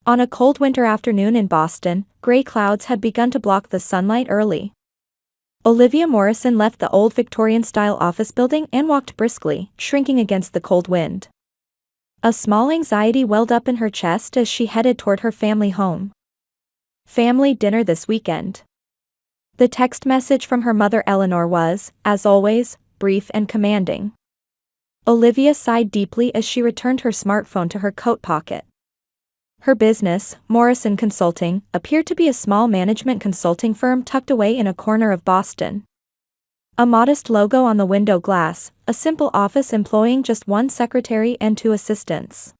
On a cold winter afternoon in Boston, gray clouds had begun to block the sunlight early. Olivia Morrison left the old Victorian-style office building and walked briskly, shrinking against the cold wind. A small anxiety welled up in her chest as she headed toward her family home. Family dinner this weekend. The text message from her mother Eleanor was, as always, brief and commanding. Olivia sighed deeply as she returned her smartphone to her coat pocket. Her business, Morrison Consulting, appeared to be a small management consulting firm tucked away in a corner of Boston. A modest logo on the window glass, a simple office employing just one secretary and 2 assistants.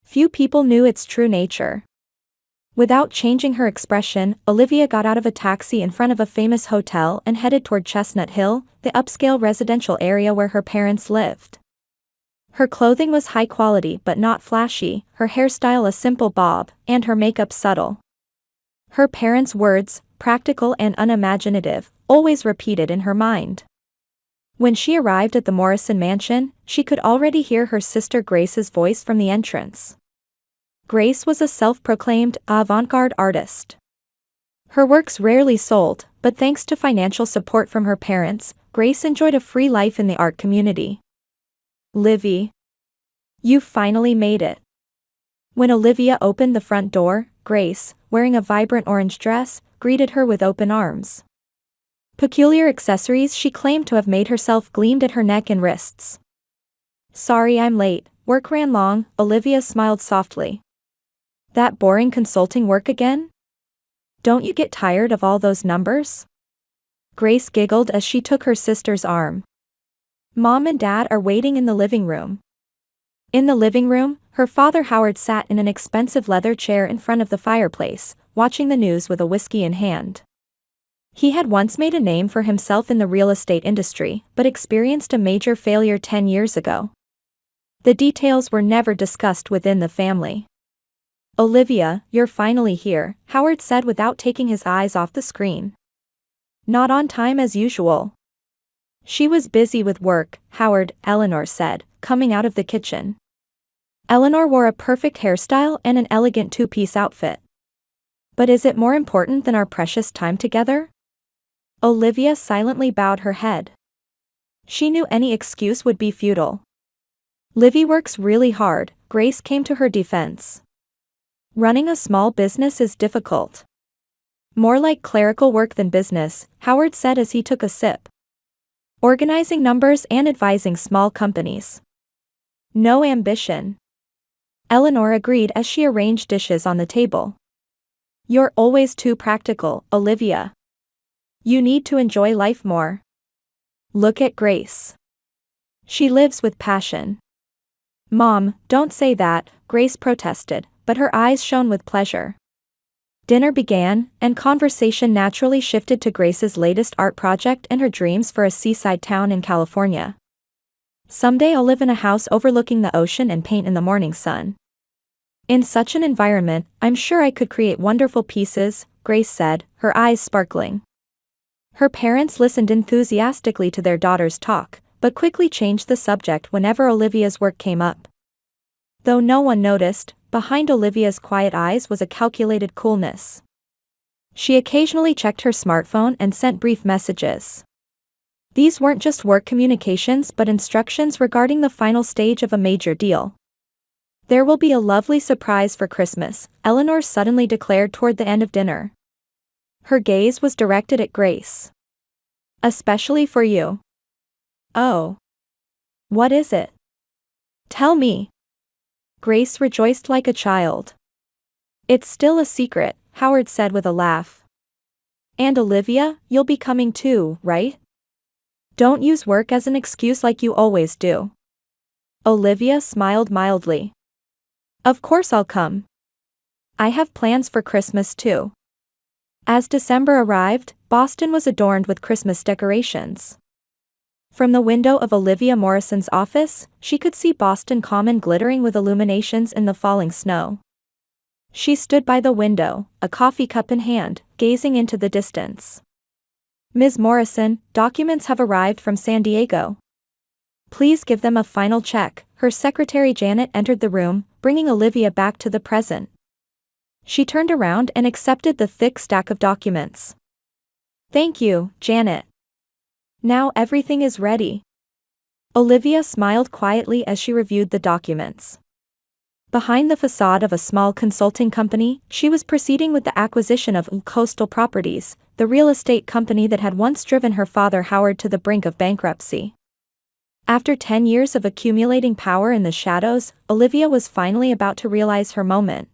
Few people knew its true nature. Without changing her expression, Olivia got out of a taxi in front of a famous hotel and headed toward Chestnut Hill, the upscale residential area where her parents lived. Her clothing was high quality but not flashy, her hairstyle a simple bob, and her makeup subtle. Her parents' words, practical and unimaginative, always repeated in her mind. When she arrived at the Morrison mansion, she could already hear her sister Grace's voice from the entrance. Grace was a self-proclaimed avant-garde artist. Her works rarely sold, but thanks to financial support from her parents, Grace enjoyed a free life in the art community. Livy. You finally made it. When Olivia opened the front door, Grace, wearing a vibrant orange dress, greeted her with open arms. Peculiar accessories she claimed to have made herself gleamed at her neck and wrists. Sorry I'm late, work ran long, Olivia smiled softly. That boring consulting work again? Don't you get tired of all those numbers? Grace giggled as she took her sister's arm. Mom and Dad are waiting in the living room. In the living room, her father Howard sat in an expensive leather chair in front of the fireplace, watching the news with a whiskey in hand. He had once made a name for himself in the real estate industry, but experienced a major failure 10 years ago. The details were never discussed within the family. Olivia, you're finally here, Howard said without taking his eyes off the screen. Not on time as usual. She was busy with work, Howard, Eleanor said, coming out of the kitchen. Eleanor wore a perfect hairstyle and an elegant 2-piece outfit. But is it more important than our precious time together? Olivia silently bowed her head. She knew any excuse would be futile. Livy works really hard, Grace came to her defense. Running a small business is difficult. More like clerical work than business, Howard said as he took a sip. Organizing numbers and advising small companies. No ambition. Eleanor agreed as she arranged dishes on the table. You're always too practical, Olivia. You need to enjoy life more. Look at Grace. She lives with passion. Mom, don't say that, Grace protested, but her eyes shone with pleasure. Dinner began, and conversation naturally shifted to Grace's latest art project and her dreams for a seaside town in California. Someday I'll live in a house overlooking the ocean and paint in the morning sun. In such an environment, I'm sure I could create wonderful pieces, Grace said, her eyes sparkling. Her parents listened enthusiastically to their daughter's talk, but quickly changed the subject whenever Olivia's work came up. Though no one noticed, behind Olivia's quiet eyes was a calculated coolness. She occasionally checked her smartphone and sent brief messages. These weren't just work communications but instructions regarding the final stage of a major deal. There will be a lovely surprise for Christmas, Eleanor suddenly declared toward the end of dinner. Her gaze was directed at Grace. Especially for you. Oh. What is it? Tell me. Grace rejoiced like a child. It's still a secret, Howard said with a laugh. And Olivia, you'll be coming too, right? Don't use work as an excuse like you always do. Olivia smiled mildly. Of course I'll come. I have plans for Christmas too. As December arrived, Boston was adorned with Christmas decorations. From the window of Olivia Morrison's office, she could see Boston Common glittering with illuminations in the falling snow. She stood by the window, a coffee cup in hand, gazing into the distance. Ms. Morrison, documents have arrived from San Diego. Please give them a final check. Her secretary Janet entered the room, bringing Olivia back to the present. She turned around and accepted the thick stack of documents. "Thank you, Janet. Now everything is ready." Olivia smiled quietly as she reviewed the documents. Behind the facade of a small consulting company, she was proceeding with the acquisition of Coastal Properties, the real estate company that had once driven her father Howard to the brink of bankruptcy. After 10 years of accumulating power in the shadows, Olivia was finally about to realize her moment.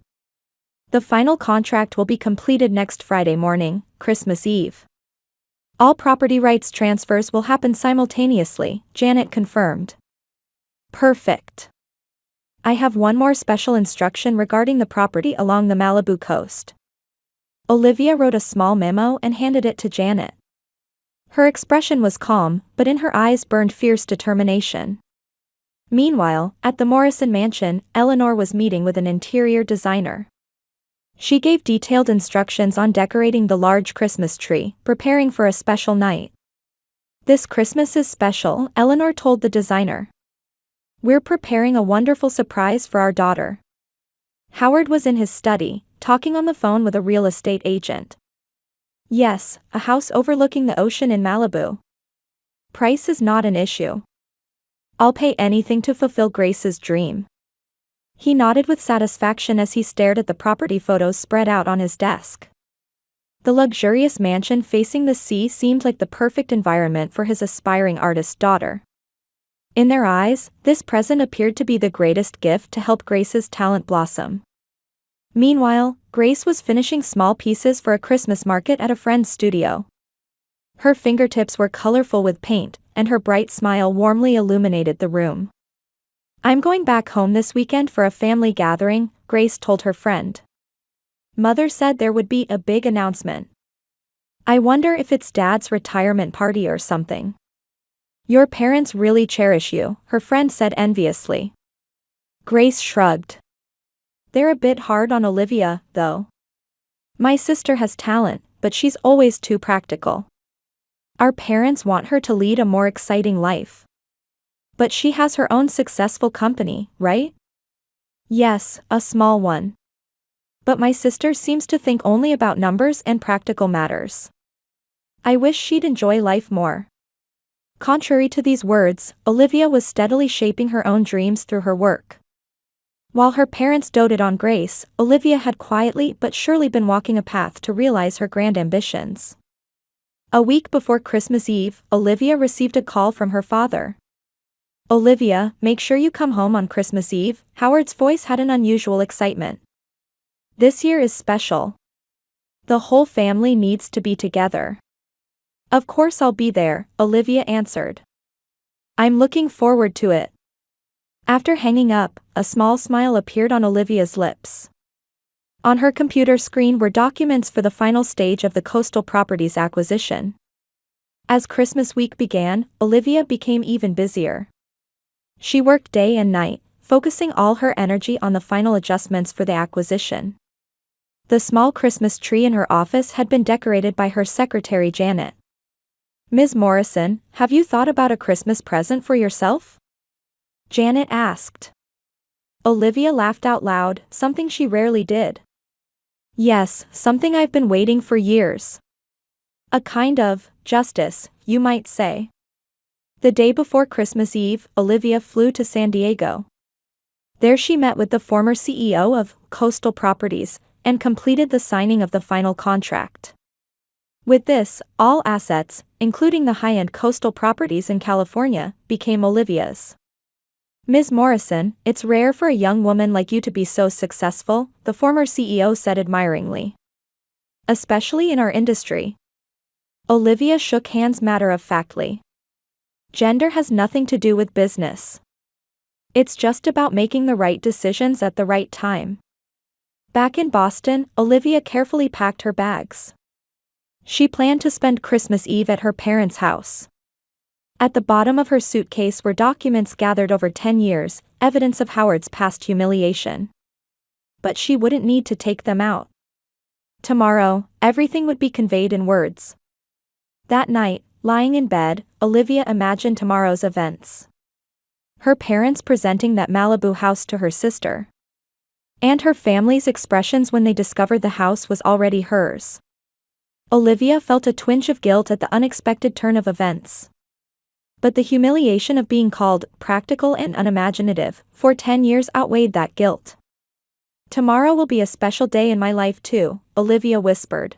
The final contract will be completed next Friday morning, Christmas Eve. All property rights transfers will happen simultaneously, Janet confirmed. "Perfect. I have one more special instruction regarding the property along the Malibu coast." Olivia wrote a small memo and handed it to Janet. Her expression was calm, but in her eyes burned fierce determination. Meanwhile, at the Morrison mansion, Eleanor was meeting with an interior designer. She gave detailed instructions on decorating the large Christmas tree, preparing for a special night. "This Christmas is special," Eleanor told the designer. "We're preparing a wonderful surprise for our daughter." Howard was in his study, talking on the phone with a real estate agent. "Yes, a house overlooking the ocean in Malibu. Price is not an issue. I'll pay anything to fulfill Grace's dream." He nodded with satisfaction as he stared at the property photos spread out on his desk. The luxurious mansion facing the sea seemed like the perfect environment for his aspiring artist daughter. In their eyes, this present appeared to be the greatest gift to help Grace's talent blossom. Meanwhile, Grace was finishing small pieces for a Christmas market at a friend's studio. Her fingertips were colorful with paint, and her bright smile warmly illuminated the room. "I'm going back home this weekend for a family gathering," Grace told her friend. "Mother said there would be a big announcement. I wonder if it's Dad's retirement party or something." "Your parents really cherish you," her friend said enviously. Grace shrugged. "They're a bit hard on Olivia, though. My sister has talent, but she's always too practical. Our parents want her to lead a more exciting life. But she has her own successful company, right?" "Yes, a small one. But my sister seems to think only about numbers and practical matters. I wish she'd enjoy life more." Contrary to these words, Olivia was steadily shaping her own dreams through her work. While her parents doted on Grace, Olivia had quietly but surely been walking a path to realize her grand ambitions. A week before Christmas Eve, Olivia received a call from her father. "Olivia, make sure you come home on Christmas Eve." Howard's voice had an unusual excitement. "This year is special. The whole family needs to be together." "Of course I'll be there," Olivia answered. "I'm looking forward to it." After hanging up, a small smile appeared on Olivia's lips. On her computer screen were documents for the final stage of the Coastal Properties acquisition. As Christmas week began, Olivia became even busier. She worked day and night, focusing all her energy on the final adjustments for the acquisition. The small Christmas tree in her office had been decorated by her secretary Janet. "Ms. Morrison, have you thought about a Christmas present for yourself?" Janet asked. Olivia laughed out loud, something she rarely did. "Yes, something I've been waiting for years. A kind of justice, you might say." The day before Christmas Eve, Olivia flew to San Diego. There she met with the former CEO of Coastal Properties and completed the signing of the final contract. With this, all assets, including the high-end Coastal Properties in California, became Olivia's. "Ms. Morrison, it's rare for a young woman like you to be so successful," the former CEO said admiringly. "Especially in our industry." Olivia shook hands matter-of-factly. "Gender has nothing to do with business. It's just about making the right decisions at the right time." Back in Boston, Olivia carefully packed her bags. She planned to spend Christmas Eve at her parents' house. At the bottom of her suitcase were documents gathered over 10 years, evidence of Howard's past humiliation. But she wouldn't need to take them out. Tomorrow, everything would be conveyed in words. That night, lying in bed, Olivia imagined tomorrow's events. Her parents presenting that Malibu house to her sister. And her family's expressions when they discovered the house was already hers. Olivia felt a twinge of guilt at the unexpected turn of events. But the humiliation of being called practical and unimaginative for 10 years outweighed that guilt. "Tomorrow will be a special day in my life too," Olivia whispered.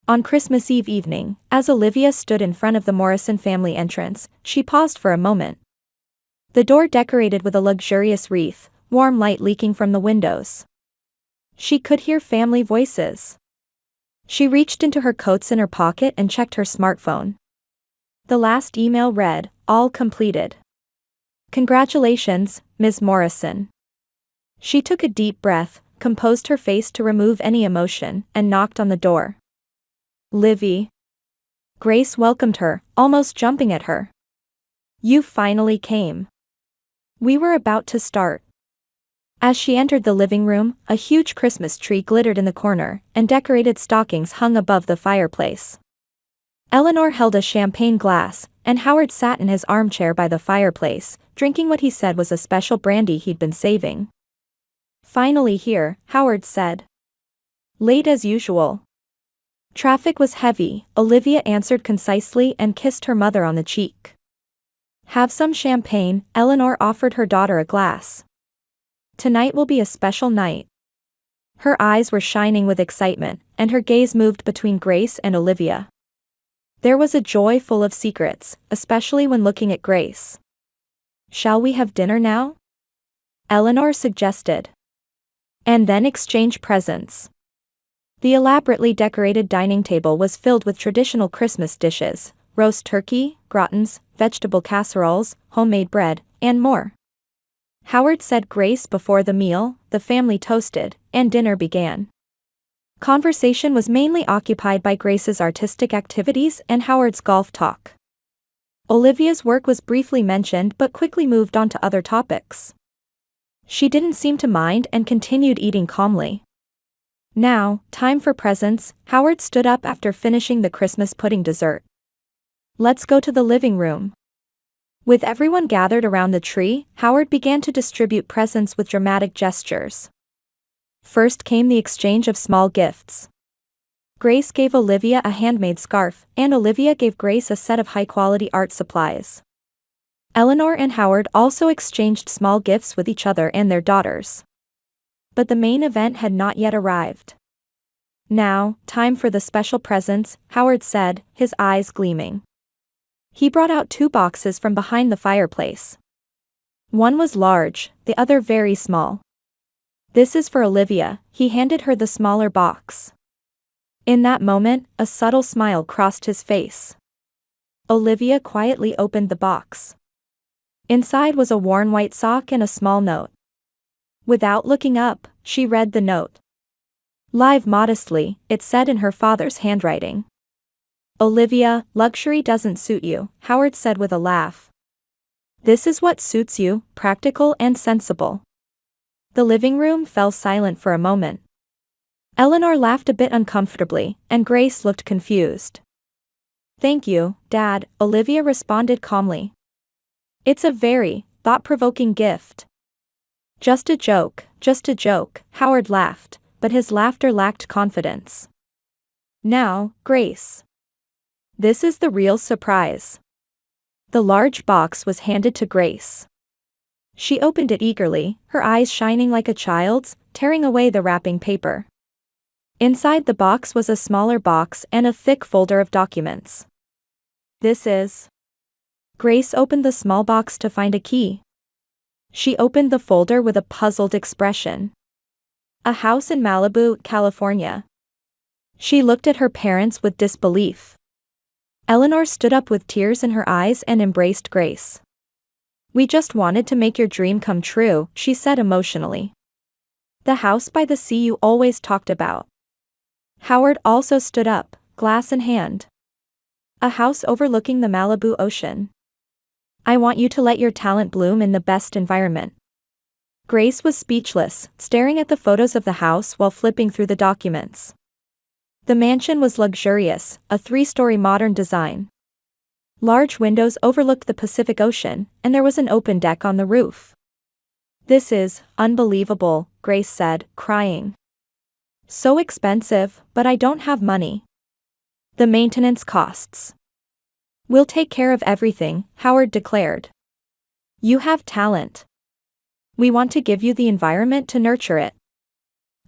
On Christmas Eve evening, as Olivia stood in front of the Morrison family entrance, she paused for a moment. The door decorated with a luxurious wreath, warm light leaking from the windows. She could hear family voices. She reached into her coats in her pocket and checked her smartphone. The last email read, "All completed. Congratulations, Ms. Morrison." She took a deep breath, composed her face to remove any emotion, and knocked on the door. "Livy." Grace welcomed her, almost jumping at her. "You finally came. We were about to start." As she entered the living room, a huge Christmas tree glittered in the corner, and decorated stockings hung above the fireplace. Eleanor held a champagne glass, and Howard sat in his armchair by the fireplace, drinking what he said was a special brandy he'd been saving. "Finally here," Howard said. "Late as usual." "Traffic was heavy," Olivia answered concisely and kissed her mother on the cheek. "Have some champagne," Eleanor offered her daughter a glass. "Tonight will be a special night." Her eyes were shining with excitement, and her gaze moved between Grace and Olivia. There was a joy full of secrets, especially when looking at Grace. "Shall we have dinner now?" Eleanor suggested. "And then exchange presents." The elaborately decorated dining table was filled with traditional Christmas dishes, roast turkey, gratins, vegetable casseroles, homemade bread, and more. Howard said grace before the meal, the family toasted, and dinner began. Conversation was mainly occupied by Grace's artistic activities and Howard's golf talk. Olivia's work was briefly mentioned but quickly moved on to other topics. She didn't seem to mind and continued eating calmly. "Now, time for presents," Howard stood up after finishing the Christmas pudding dessert. "Let's go to the living room." With everyone gathered around the tree, Howard began to distribute presents with dramatic gestures. First came the exchange of small gifts. Grace gave Olivia a handmade scarf, and Olivia gave Grace a set of high-quality art supplies. Eleanor and Howard also exchanged small gifts with each other and their daughters. But the main event had not yet arrived. "Now, time for the special presents," Howard said, his eyes gleaming. He brought out 2 boxes from behind the fireplace. One was large, the other very small. "This is for Olivia," he handed her the smaller box. In that moment, a subtle smile crossed his face. Olivia quietly opened the box. Inside was a worn white sock and a small note. Without looking up, she read the note. "Live modestly," it said in her father's handwriting. "Olivia, luxury doesn't suit you," Howard said with a laugh. "This is what suits you, practical and sensible." The living room fell silent for a moment. Eleanor laughed a bit uncomfortably, and Grace looked confused. "Thank you, Dad," Olivia responded calmly. "It's a very thought-provoking gift." Just a joke," Howard laughed, but his laughter lacked confidence. "Now, Grace. This is the real surprise." The large box was handed to Grace. She opened it eagerly, her eyes shining like a child's, tearing away the wrapping paper. Inside the box was a smaller box and a thick folder of documents. "This is..." Grace opened the small box to find a key. She opened the folder with a puzzled expression. "A house in Malibu, California." She looked at her parents with disbelief. Eleanor stood up with tears in her eyes and embraced Grace. "We just wanted to make your dream come true," she said emotionally. "The house by the sea you always talked about." Howard also stood up, glass in hand. "A house overlooking the Malibu Ocean. I want you to let your talent bloom in the best environment." Grace was speechless, staring at the photos of the house while flipping through the documents. The mansion was luxurious, a 3-story modern design. Large windows overlooked the Pacific Ocean, and there was an open deck on the roof. This is unbelievable, Grace said, crying. So expensive, but I don't have money. The maintenance costs. We'll take care of everything, Howard declared. You have talent. We want to give you the environment to nurture it.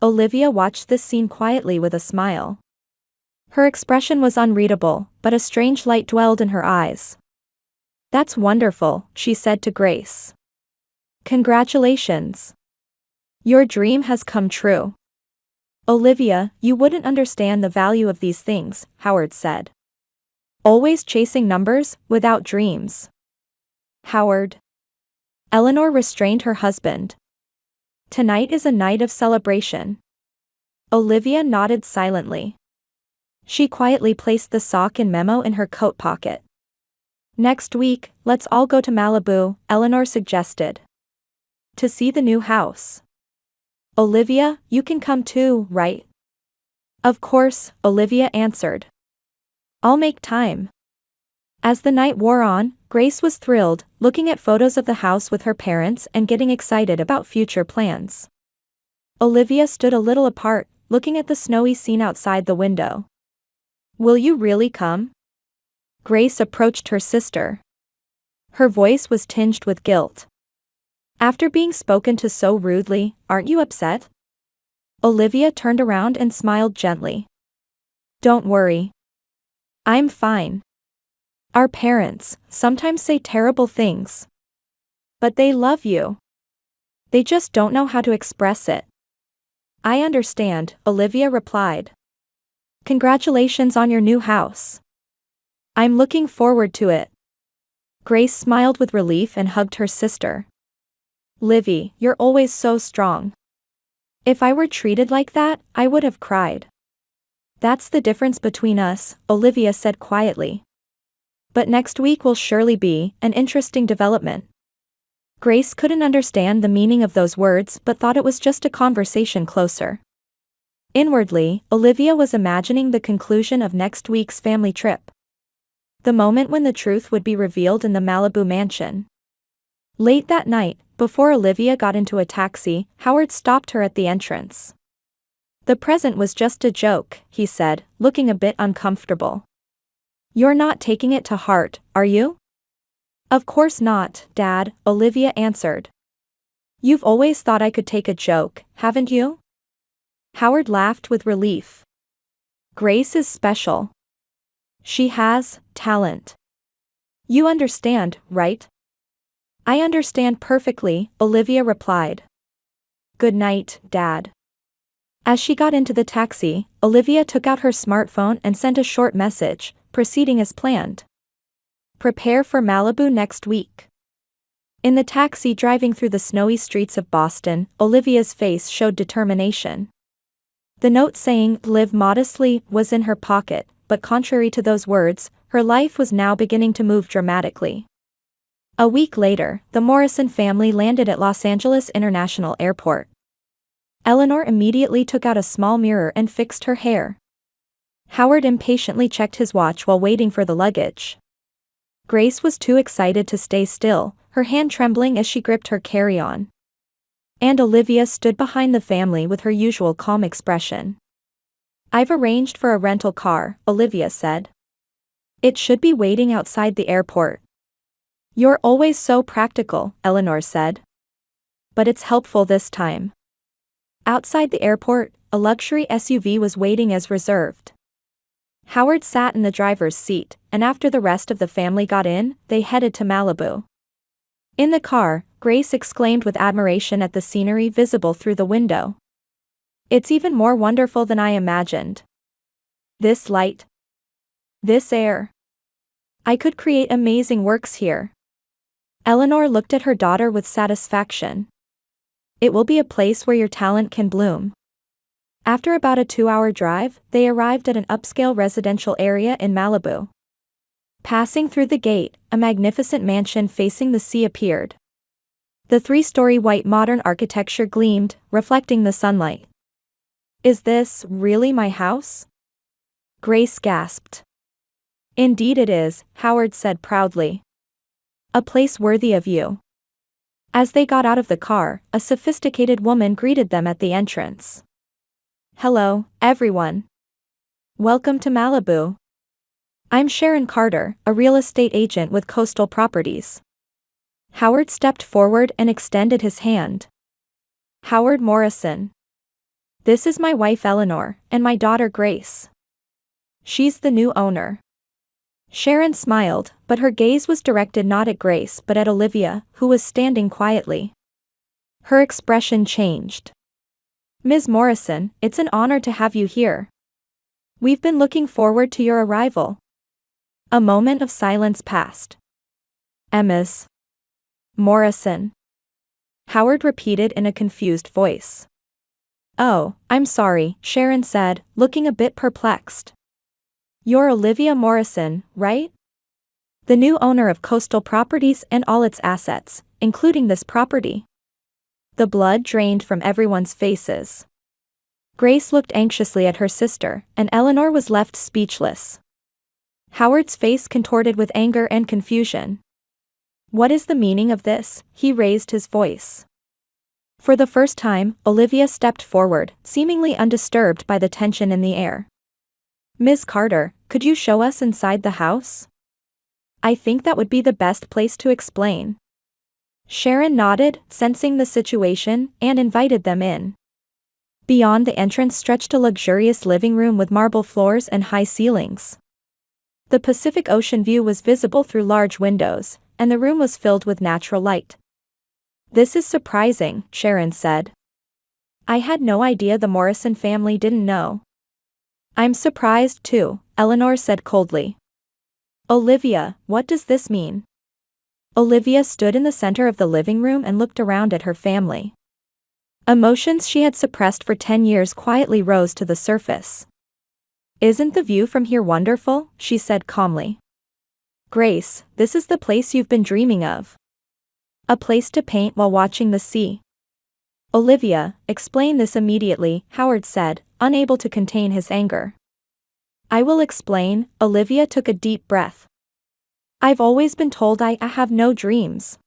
Olivia watched this scene quietly with a smile. Her expression was unreadable, but a strange light dwelled in her eyes. That's wonderful, she said to Grace. Congratulations. Your dream has come true. Olivia, you wouldn't understand the value of these things, Howard said. Always chasing numbers, without dreams. Howard. Eleanor restrained her husband. Tonight is a night of celebration. Olivia nodded silently. She quietly placed the sock and memo in her coat pocket. Next week, let's all go to Malibu, Eleanor suggested. To see the new house. Olivia, you can come too, right? Of course, Olivia answered. I'll make time. As the night wore on, Grace was thrilled, looking at photos of the house with her parents and getting excited about future plans. Olivia stood a little apart, looking at the snowy scene outside the window. Will you really come? Grace approached her sister. Her voice was tinged with guilt. After being spoken to so rudely, aren't you upset? Olivia turned around and smiled gently. Don't worry. I'm fine. Our parents sometimes say terrible things. But they love you. They just don't know how to express it. I understand, Olivia replied. Congratulations on your new house. I'm looking forward to it. Grace smiled with relief and hugged her sister. Livy, you're always so strong. If I were treated like that, I would have cried. That's the difference between us, Olivia said quietly. But next week will surely be an interesting development. Grace couldn't understand the meaning of those words but thought it was just a conversation closer. Inwardly, Olivia was imagining the conclusion of next week's family trip. The moment when the truth would be revealed in the Malibu mansion. Late that night, before Olivia got into a taxi, Howard stopped her at the entrance. The present was just a joke, he said, looking a bit uncomfortable. You're not taking it to heart, are you? Of course not, Dad, Olivia answered. You've always thought I could take a joke, haven't you? Howard laughed with relief. Grace is special. She has talent. You understand, right? I understand perfectly, Olivia replied. Good night, Dad. As she got into the taxi, Olivia took out her smartphone and sent a short message, proceeding as planned. Prepare for Malibu next week. In the taxi driving through the snowy streets of Boston, Olivia's face showed determination. The note saying, "Live modestly," was in her pocket, but contrary to those words, her life was now beginning to move dramatically. A week later, the Morrison family landed at Los Angeles International Airport. Eleanor immediately took out a small mirror and fixed her hair. Howard impatiently checked his watch while waiting for the luggage. Grace was too excited to stay still, her hand trembling as she gripped her carry-on. And Olivia stood behind the family with her usual calm expression. I've arranged for a rental car, Olivia said. It should be waiting outside the airport. You're always so practical, Eleanor said. But it's helpful this time. Outside the airport, a luxury SUV was waiting as reserved. Howard sat in the driver's seat, and after the rest of the family got in, they headed to Malibu. In the car, Grace exclaimed with admiration at the scenery visible through the window. It's even more wonderful than I imagined. This light. This air. I could create amazing works here. Eleanor looked at her daughter with satisfaction. It will be a place where your talent can bloom. After about a 2-hour drive, they arrived at an upscale residential area in Malibu. Passing through the gate, a magnificent mansion facing the sea appeared. The 3-story white modern architecture gleamed, reflecting the sunlight. Is this really my house? Grace gasped. Indeed it is, Howard said proudly. A place worthy of you. As they got out of the car, a sophisticated woman greeted them at the entrance. "Hello, everyone. Welcome to Malibu. I'm Sharon Carter, a real estate agent with Coastal Properties." Howard stepped forward and extended his hand. "Howard Morrison. This is my wife Eleanor, and my daughter Grace. She's the new owner." Sharon smiled, but her gaze was directed not at Grace but at Olivia, who was standing quietly. Her expression changed. "Ms. Morrison, it's an honor to have you here. We've been looking forward to your arrival." A moment of silence passed. "Ms. Morrison," Howard repeated in a confused voice. "Oh, I'm sorry," Sharon said, looking a bit perplexed. "You're Olivia Morrison, right? The new owner of Coastal Properties and all its assets, including this property." The blood drained from everyone's faces. Grace looked anxiously at her sister, and Eleanor was left speechless. Howard's face contorted with anger and confusion. "What is the meaning of this?" He raised his voice. For the first time, Olivia stepped forward, seemingly undisturbed by the tension in the air. "Ms. Carter, could you show us inside the house? I think that would be the best place to explain." Sharon nodded, sensing the situation, and invited them in. Beyond the entrance stretched a luxurious living room with marble floors and high ceilings. The Pacific Ocean view was visible through large windows, and the room was filled with natural light. "This is surprising," Sharon said. "I had no idea the Morrison family didn't know." "I'm surprised too," Eleanor said coldly. "Olivia, what does this mean?" Olivia stood in the center of the living room and looked around at her family. Emotions she had suppressed for 10 years quietly rose to the surface. "Isn't the view from here wonderful?" she said calmly. "Grace, this is the place you've been dreaming of. A place to paint while watching the sea." "Olivia, explain this immediately," Howard said, unable to contain his anger. "I will explain." Olivia took a deep breath. "I've always been told I have no dreams.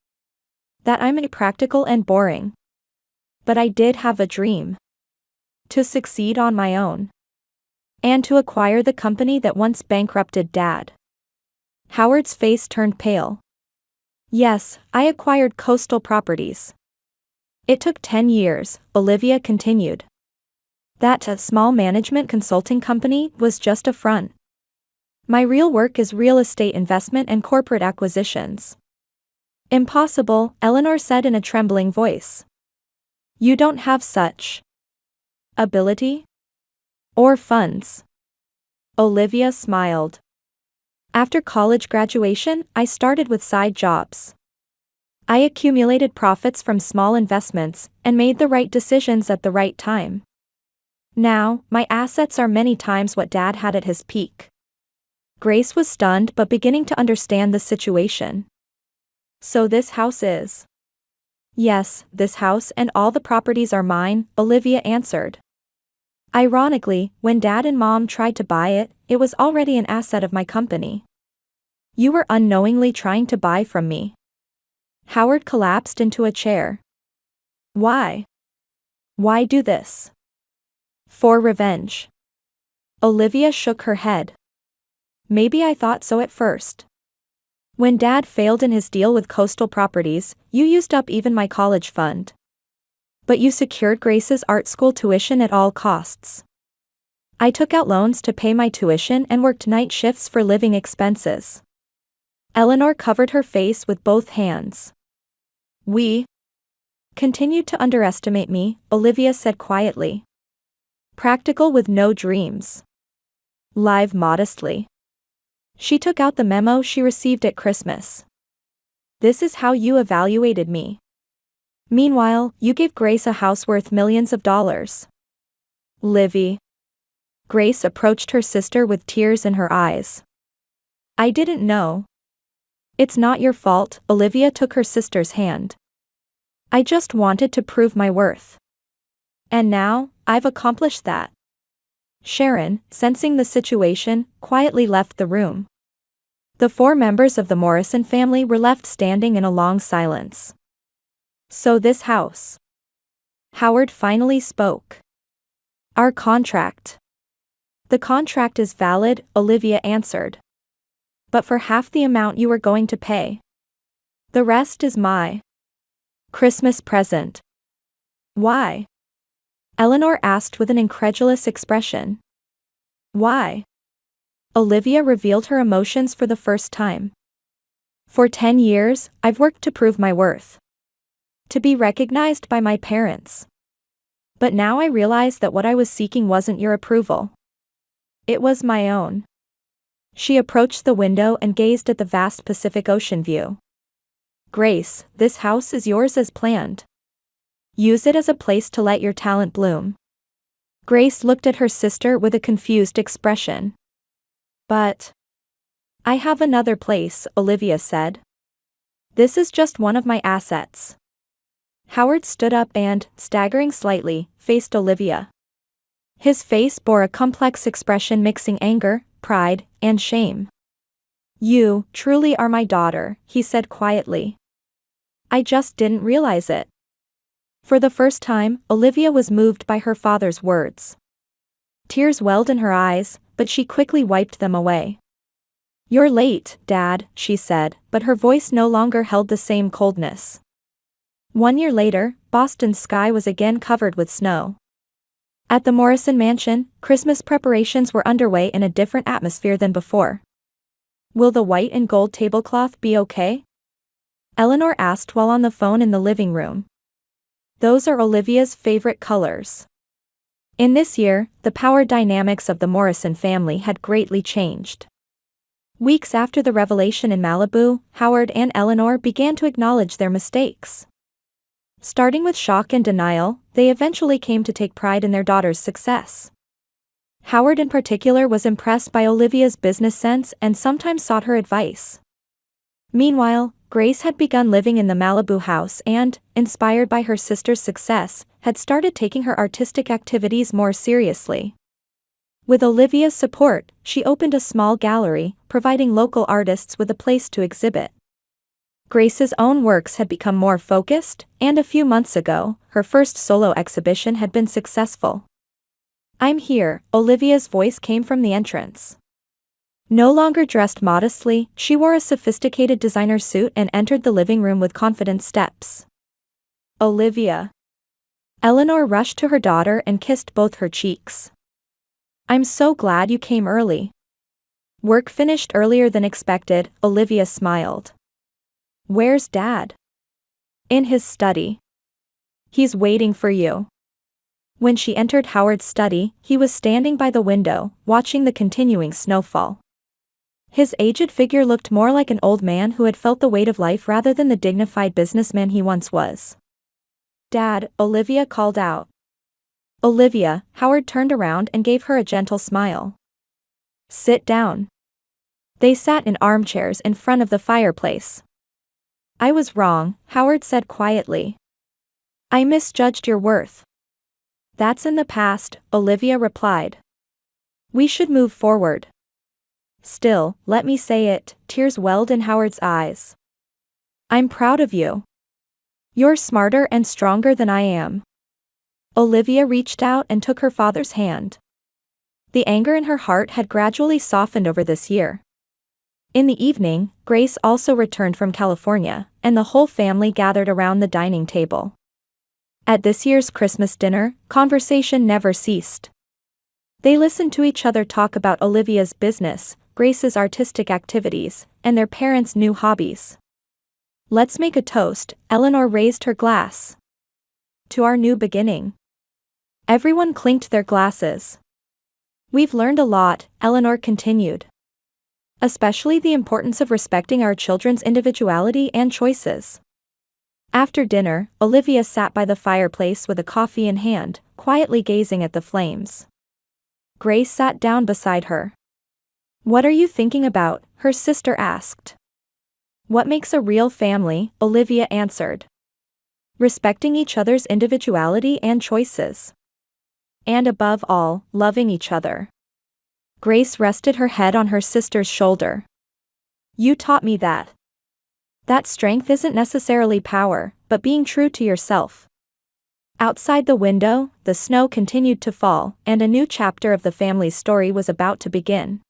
That I'm impractical and boring. But I did have a dream. To succeed on my own. And to acquire the company that once bankrupted Dad." Howard's face turned pale. "Yes, I acquired Coastal Properties. It took 10 years, Olivia continued. That a small management consulting company was just a front. My real work is real estate investment and corporate acquisitions." "Impossible," Eleanor said in a trembling voice. "You don't have such ability? Or funds?" Olivia smiled. "After college graduation, I started with side jobs. I accumulated profits from small investments and made the right decisions at the right time. Now, my assets are many times what Dad had at his peak." Grace was stunned but beginning to understand the situation. "So this house is?" "Yes, this house and all the properties are mine," Olivia answered. "Ironically, when Dad and Mom tried to buy it, it was already an asset of my company. You were unknowingly trying to buy from me." Howard collapsed into a chair. "Why? Why do this?" "For revenge." Olivia shook her head. "Maybe I thought so at first. When Dad failed in his deal with Coastal Properties, you used up even my college fund. But you secured Grace's art school tuition at all costs. I took out loans to pay my tuition and worked night shifts for living expenses." Eleanor covered her face with both hands. "We continued to underestimate me," Olivia said quietly. "Practical with no dreams. Live modestly." She took out the memo she received at Christmas. "This is how you evaluated me. Meanwhile, you gave Grace a house worth millions of dollars." "Livy." Grace approached her sister with tears in her eyes. "I didn't know." "It's not your fault," Olivia took her sister's hand. "I just wanted to prove my worth. And now, I've accomplished that." Sharon, sensing the situation, quietly left the room. The 4 members of the Morrison family were left standing in a long silence. So this house. Howard finally spoke. Our contract. The contract is valid, Olivia answered. But for half the amount you were going to pay. The rest is my Christmas present. Why? Eleanor asked with an incredulous expression. Why? Olivia revealed her emotions for the first time. For 10 years, I've worked to prove my worth. To be recognized by my parents. But now I realize that what I was seeking wasn't your approval. It was my own. She approached the window and gazed at the vast Pacific Ocean view. Grace, this house is yours as planned. Use it as a place to let your talent bloom. Grace looked at her sister with a confused expression. But I have another place, Olivia said. This is just one of my assets. Howard stood up and, staggering slightly, faced Olivia. His face bore a complex expression mixing anger, pride, and shame. You, truly are my daughter, he said quietly. I just didn't realize it. For the first time, Olivia was moved by her father's words. Tears welled in her eyes, but she quickly wiped them away. You're late, Dad, she said, but her voice no longer held the same coldness. 1 year later, Boston's sky was again covered with snow. At the Morrison mansion, Christmas preparations were underway in a different atmosphere than before. Will the white and gold tablecloth be okay? Eleanor asked while on the phone in the living room. Those are Olivia's favorite colors. In this year, the power dynamics of the Morrison family had greatly changed. Weeks after the revelation in Malibu, Howard and Eleanor began to acknowledge their mistakes. Starting with shock and denial, they eventually came to take pride in their daughter's success. Howard in particular was impressed by Olivia's business sense and sometimes sought her advice. Meanwhile, Grace had begun living in the Malibu house and, inspired by her sister's success, had started taking her artistic activities more seriously. With Olivia's support, she opened a small gallery, providing local artists with a place to exhibit. Grace's own works had become more focused, and a few months ago, her first solo exhibition had been successful. I'm here, Olivia's voice came from the entrance. No longer dressed modestly, she wore a sophisticated designer suit and entered the living room with confident steps. Olivia. Eleanor rushed to her daughter and kissed both her cheeks. I'm so glad you came early. Work finished earlier than expected, Olivia smiled. Where's Dad? In his study. He's waiting for you. When she entered Howard's study, he was standing by the window, watching the continuing snowfall. His aged figure looked more like an old man who had felt the weight of life rather than the dignified businessman he once was. Dad, Olivia called out. Olivia, Howard turned around and gave her a gentle smile. Sit down. They sat in armchairs in front of the fireplace. I was wrong, Howard said quietly. I misjudged your worth. That's in the past, Olivia replied. We should move forward. Still, let me say it, tears welled in Howard's eyes. I'm proud of you. You're smarter and stronger than I am. Olivia reached out and took her father's hand. The anger in her heart had gradually softened over this year. In the evening, Grace also returned from California, and the whole family gathered around the dining table. At this year's Christmas dinner, conversation never ceased. They listened to each other talk about Olivia's business, Grace's artistic activities, and their parents' new hobbies. Let's make a toast, Eleanor raised her glass. To our new beginning. Everyone clinked their glasses. We've learned a lot, Eleanor continued. Especially the importance of respecting our children's individuality and choices. After dinner, Olivia sat by the fireplace with a coffee in hand, quietly gazing at the flames. Grace sat down beside her. What are you thinking about? Her sister asked. What makes a real family? Olivia answered. Respecting each other's individuality and choices. And above all, loving each other. Grace rested her head on her sister's shoulder. You taught me that. That strength isn't necessarily power, but but being true to yourself. Outside the window, the snow continued to fall, and a new chapter of the family's story was about to begin.